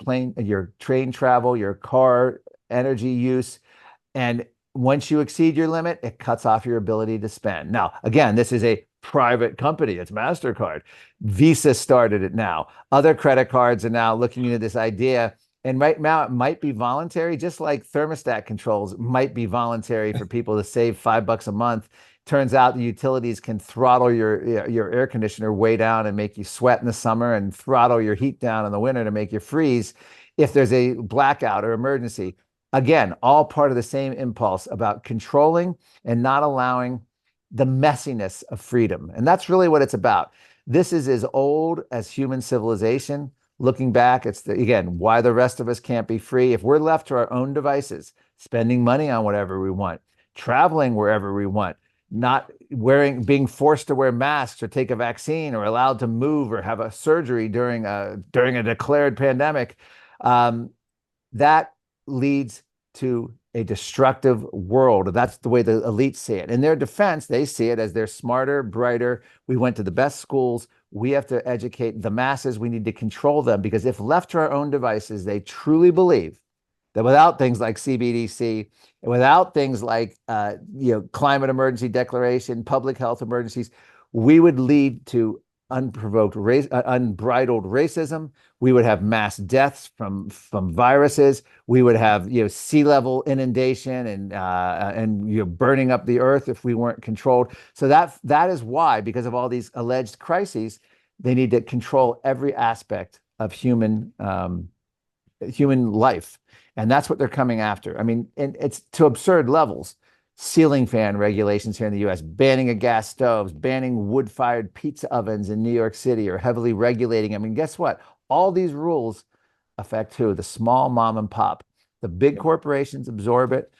train travel, your car energy use. And once you exceed your limit, it cuts off your ability to spend. Now, again, this is a private company. It's MasterCard. Visa started it now. Other credit cards are now looking into this idea. And right now it might be voluntary, just like thermostat controls might be voluntary for people to save $5 a month. Turns out the utilities can throttle your air conditioner way down and make you sweat in the summer and throttle your heat down in the winter to make you freeze if there's a blackout or emergency. Again, all part of the same impulse about controlling and not allowing the messiness of freedom. And that's really what it's about. This is as old as human civilization. Looking back, it's again, why the rest of us can't be free. If we're left to our own devices, spending money on whatever we want, traveling wherever we want, not being forced to wear masks or take a vaccine or allowed to move or have a surgery during a declared pandemic, that leads to a destructive world. That's the way the elites see it. In their defense, they see it as they're smarter, brighter. We went to the best schools. We have to educate the masses. We need to control them because if left to our own devices, they truly believe that without things like CBDC, without things like climate emergency declaration, public health emergencies, we would lead to unbridled racism. We would have mass deaths from viruses. We would have sea level inundation and burning up the earth if we weren't controlled. So that is why, because of all these alleged crises, they need to control every aspect of human life. And that's what they're coming after. I mean, and it's to absurd levels. Ceiling fan regulations here in the US, banning of gas stoves, banning wood-fired pizza ovens in New York City, or heavily regulating. I mean, guess what? All these rules affect who? The small mom and pop. The big corporations absorb it.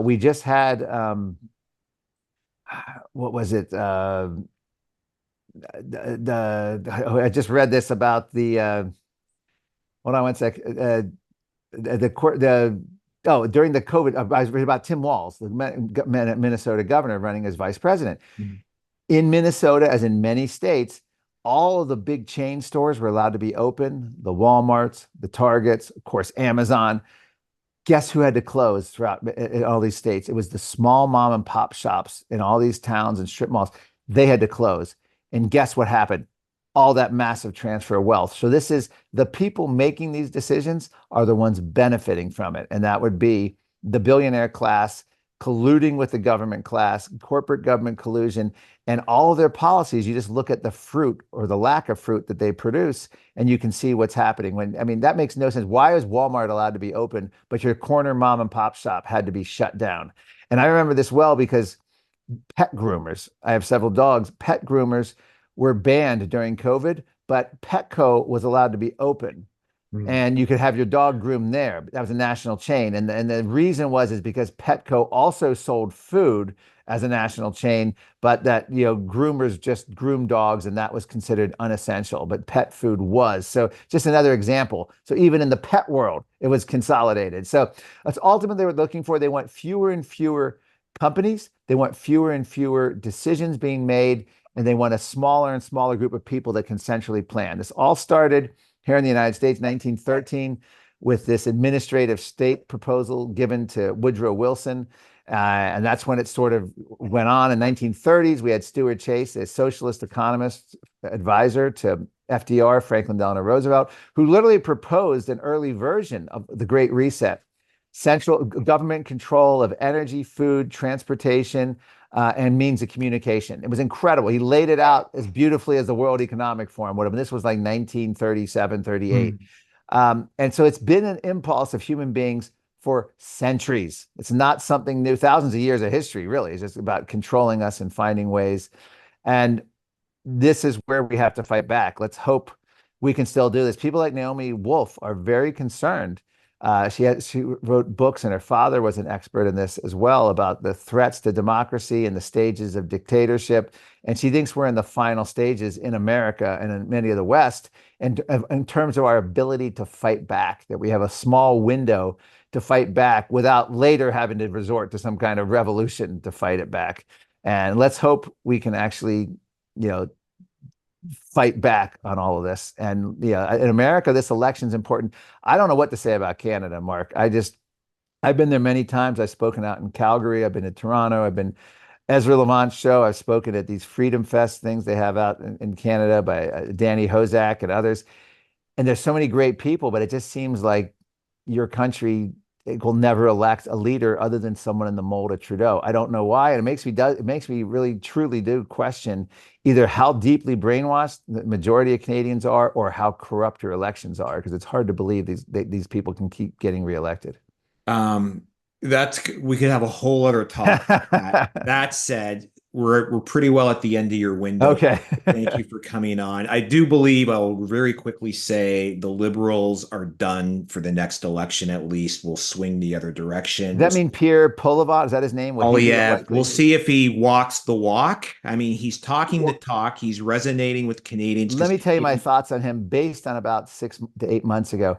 We just had, what was it? I just read this about hold on one sec. During the COVID, I was reading about Tim Walz, the Minnesota governor, running as vice president. Mm-hmm. In Minnesota, as in many states, all of the big chain stores were allowed to be open, the Walmarts, the Targets, of course, Amazon. Guess who had to close throughout in all these states? It was the small mom and pop shops in all these towns and strip malls. They had to close. And guess what happened? All that massive transfer of wealth. So this is the people making these decisions are the ones benefiting from it. And that would be the billionaire class colluding with the government class, corporate government collusion, and all of their policies. You just look at the fruit or the lack of fruit that they produce, and you can see what's happening. I mean, that makes no sense. Why is Walmart allowed to be open, but your corner mom and pop shop had to be shut down? And I remember this well because pet groomers, I have several dogs, pet groomers were banned during COVID, but Petco was allowed to be open. And you could have your dog groomed there. That was a national chain. And the reason is because Petco also sold food as a national chain, but that, groomers just groom dogs and that was considered unessential, but pet food was. So just another example. So even in the pet world, it was consolidated. So that's ultimately they were looking for. They want fewer and fewer companies. They want fewer and fewer decisions being made. And they want a smaller and smaller group of people that can centrally plan. This all started here in the United States, 1913, with this administrative state proposal given to Woodrow Wilson. And that's when it sort of went on. In 1930s, we had Stuart Chase, a socialist economist advisor to FDR, Franklin Delano Roosevelt, who literally proposed an early version of the Great Reset. Central government control of energy, food, transportation, and means of communication. It was incredible. He laid it out as beautifully as the World Economic Forum would have. And this was like 1937, 38. And so it's been an impulse of human beings for centuries. It's not something new. Thousands of years of history, really. It's just about controlling us and finding ways. And this is where we have to fight back. Let's hope we can still do this. People like Naomi Wolf are very concerned. She wrote books, and her father was an expert in this as well, about the threats to democracy and the stages of dictatorship. And she thinks we're in the final stages in America and in many of the West, and in terms of our ability to fight back, that we have a small window to fight back without later having to resort to some kind of revolution to fight it back. And let's hope we can actually, fight back on all of this. And in America, this election is important. I don't know what to say about Canada, Mark. I've been there many times. I've spoken out in Calgary. I've been to Toronto. I've been Ezra Lamont's show. I've spoken at these Freedom Fest things they have out in Canada by Danny Hozak and others. And there's so many great people, but it just seems like your country, it will never elect a leader other than someone in the mold of Trudeau. I don't know why. And it makes me really truly do question either how deeply brainwashed the majority of Canadians are, or how corrupt your elections are, because it's hard to believe these people can keep getting reelected. We could have a whole other talk. That said, we're pretty well at the end of your window. Okay. Thank you for coming on. I do believe, I'll very quickly say, the Liberals are done for the next election. At least will swing the other direction. Does that mean Pierre Poilievre? Is that his name? We'll see if he walks the walk. I mean, he's talking the talk. He's resonating with Canadians. Let me tell you my thoughts on him based on about 6 to 8 months ago.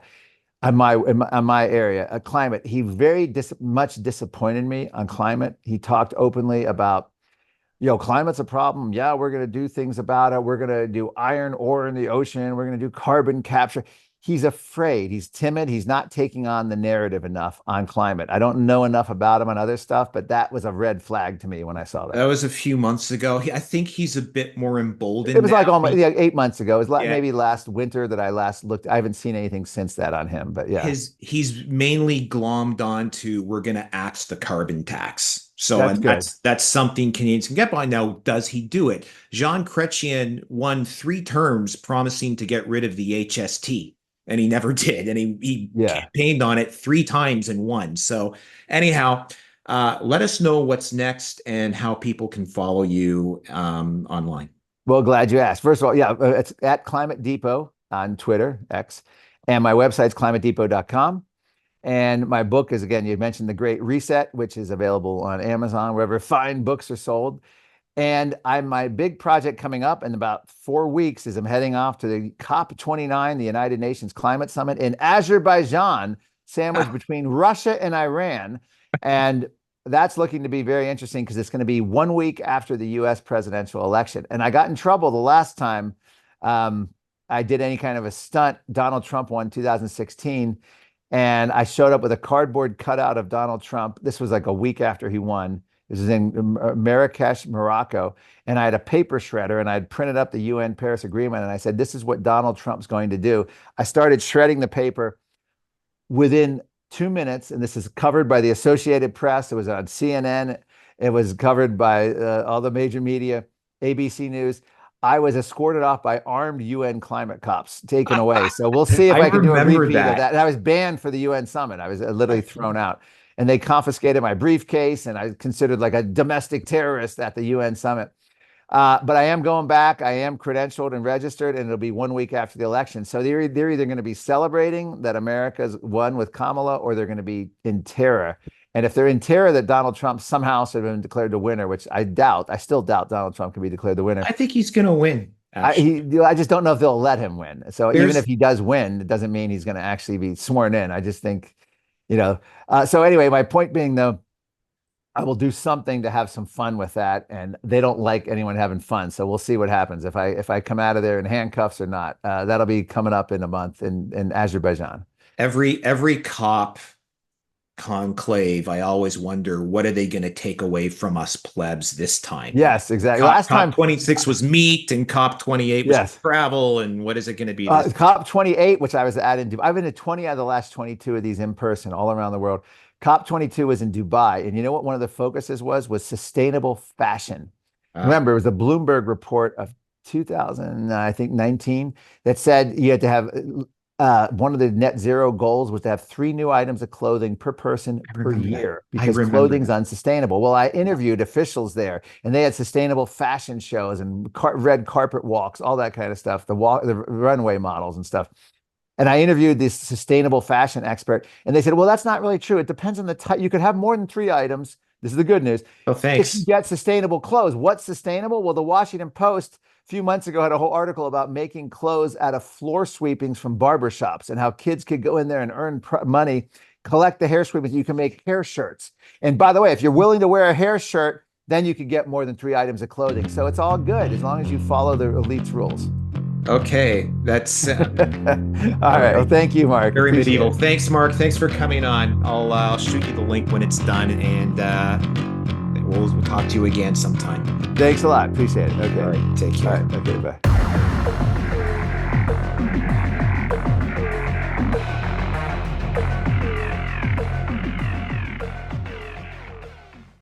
On my area, climate. He very much disappointed me on climate. He talked openly about, climate's a problem. Yeah, we're going to do things about it. We're going to do iron ore in the ocean. We're going to do carbon capture. He's afraid. He's timid. He's not taking on the narrative enough on climate. I don't know enough about him on other stuff, but that was a red flag to me when I saw that. That was a few months ago. I think he's a bit more emboldened. It was like almost 8 months ago. It was maybe last winter that I last looked. I haven't seen anything since that on him, but yeah. He's mainly glommed onto, we're going to axe the carbon tax. So that's something Canadians can get behind. Now, does he do it? Jean Chrétien won 3 terms promising to get rid of the HST. and he never did. And he Yeah. campaigned on it 3 times and won. So anyhow, let us know what's next and how people can follow you online. Well, glad you asked. First of all, yeah, it's at Climate Depot on Twitter, X, and my website's climatedepot.com. And my book is, again, you mentioned The Great Reset, which is available on Amazon, wherever fine books are sold. And my big project coming up in about 4 weeks is I'm heading off to the COP29, the United Nations Climate Summit in Azerbaijan, sandwiched between Russia and Iran. And that's looking to be very interesting because it's going to be 1 week after the US presidential election. And I got in trouble the last time I did any kind of a stunt. Donald Trump won 2016. And I showed up with a cardboard cutout of Donald Trump. This was like a week after he won. This is in Marrakesh, Morocco. And I had a paper shredder and I'd printed up the UN Paris Agreement. And I said, this is what Donald Trump's going to do. I started shredding the paper within 2 minutes. And this is covered by the Associated Press. It was on CNN. It was covered by all the major media, ABC News. I was escorted off by armed UN climate cops, taken away. So we'll see if I can do a repeat of that. And I was banned for the UN summit. I was literally thrown out. And they confiscated my briefcase, and I was considered like a domestic terrorist at the UN summit. But I am going back. I am credentialed and registered, and it'll be 1 week after the election. So they're either going to be celebrating that America's won with Kamala, or they're going to be in terror. And if they're in terror that Donald Trump somehow should have been declared the winner, which I doubt, I still doubt Donald Trump can be declared the winner. I think he's going to win. I just don't know if they'll let him win. So even if he does win, it doesn't mean he's going to actually be sworn in. I just think, so anyway, my point being, though, I will do something to have some fun with that, and they don't like anyone having fun. So we'll see what happens if I come out of there in handcuffs or not. That'll be coming up in a month in Azerbaijan. Every cop conclave, I always wonder, what are they going to take away from us plebs this time? Yes, exactly. Last time COP 26 was meat, and COP 28 was travel, and what is it going to be? COP 28, which I was at in Dubai. I've been to 20 out of the last 22 of these in person all around the world. COP 22 was in Dubai, and you know what one of the focuses was sustainable fashion. Remember, it was the Bloomberg report of 2019 that said you had to have one of the net zero goals was to have 3 new items of clothing per person per year, because clothing's unsustainable. Well, I interviewed officials there, and they had sustainable fashion shows and red carpet walks, all that kind of stuff, the runway models and stuff. And I interviewed this sustainable fashion expert, and they said, well, that's not really true. It depends on the type. You could have more than 3 items. This is the good news. Oh, thanks. If you get sustainable clothes. What's sustainable? Well, the Washington Post a few months ago had a whole article about making clothes out of floor sweepings from barbershops, and how kids could go in there and earn money, collect the hair sweepings. You can make hair shirts. And by the way, if you're willing to wear a hair shirt, then you could get more than 3 items of clothing. So it's all good as long as you follow the elite's rules. Okay, that's all right. Well, thank you, Mark. Very medieval. Thanks, Mark. Thanks for coming on. I'll shoot you the link when it's done, and we'll talk to you again sometime. Thanks a lot. Appreciate it. Okay. All right, take care. All right. Okay. Bye.